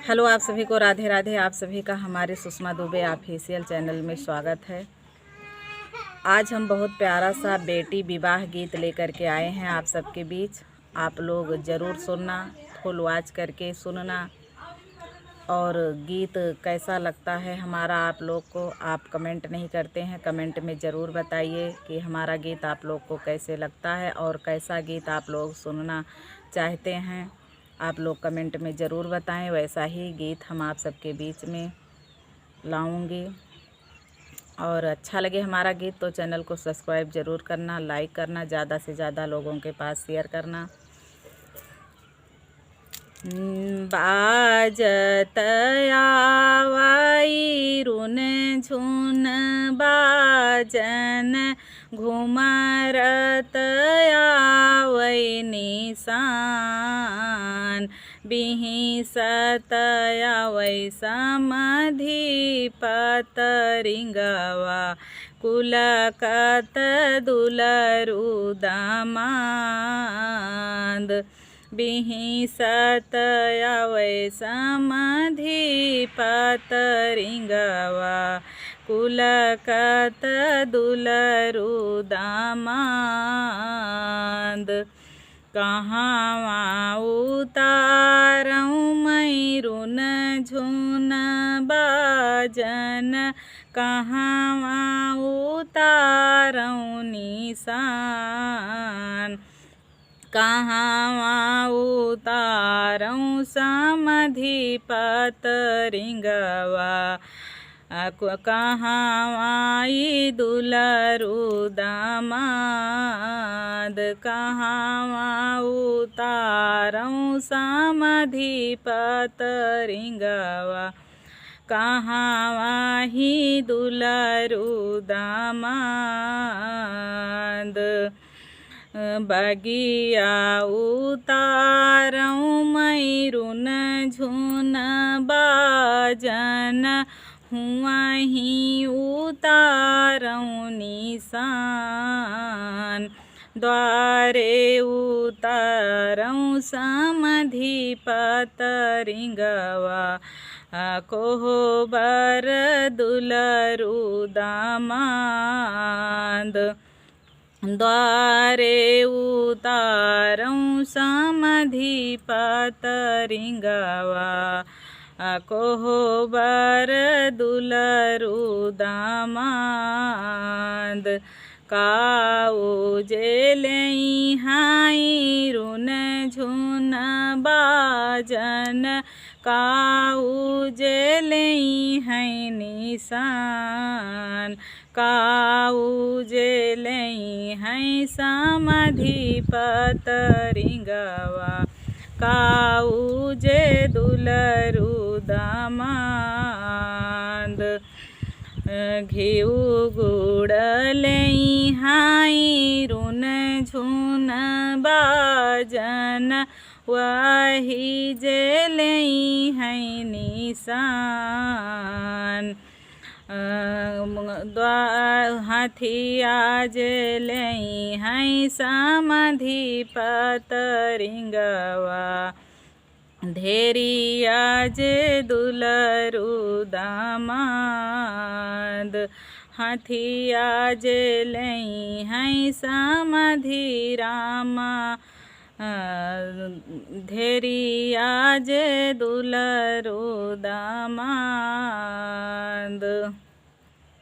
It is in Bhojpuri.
हेलो, आप सभी को राधे राधे। आप सभी का हमारे सुषमा दुबे ऑफिशियल चैनल में स्वागत है। आज हम बहुत प्यारा सा बेटी विवाह गीत लेकर के आए हैं आप सबके बीच। आप लोग ज़रूर सुनना, फुल वॉच करके सुनना। और गीत कैसा लगता है हमारा आप लोग को, आप कमेंट नहीं करते हैं, कमेंट में ज़रूर बताइए कि हमारा गीत आप लोग को कैसे लगता है और कैसा गीत आप लोग सुनना चाहते हैं। आप लोग कमेंट में ज़रूर बताएं, वैसा ही गीत हम आप सबके बीच में लाऊंगी। और अच्छा लगे हमारा गीत तो चैनल को सब्सक्राइब ज़रूर करना, लाइक करना, ज़्यादा से ज़्यादा लोगों के पास शेयर करना। बाजत आवई रुन झुन बाजन, घुमरत आवई निशान, बिहिसत आवई समधिपत रिंगवा, कुलकत दुलरु दामाद, बिहिसत आवै समधिपत रिंगवा, कुलकत दुलरु दामाद। कहवा उतारऊँ मैं रुन झुन बाजन, कहवा उतारऊँ निशान, कहवा उतारऊँ समधिपत रिंगवा, कहवा दुलरु दामाद, कहवा उतारऊँ समधिपत रिंगवा, कहवा ही दुलरु दामाद। बगिया उतारऊँ मैं रुन झुन बाजन, हुआही उतारऊँ निशान, द्वारे उतारऊँ समधिपत रिंगवा, कोहबर दुलरु दामाद, द्वारे उतारऊँ समधिपत रिंगवा, कोहबर दुलरु दामाद। काऊ जेलई हाई रुन झुन बाजन, काऊ जेलई है निशान, काऊ जेलई है समधिपत रिंगवा, काऊ जे दुलरु दामाद। घिउ गुड़ लई हाई रुन झुन बाजन, वही जेलई है निशान, हथिया जेलई है समधिपत रिंगवा, धेरिया जे दुलरु दामाद, हथिया जेलई है समधि रामा, धेरिया जे दुलरु दामाद।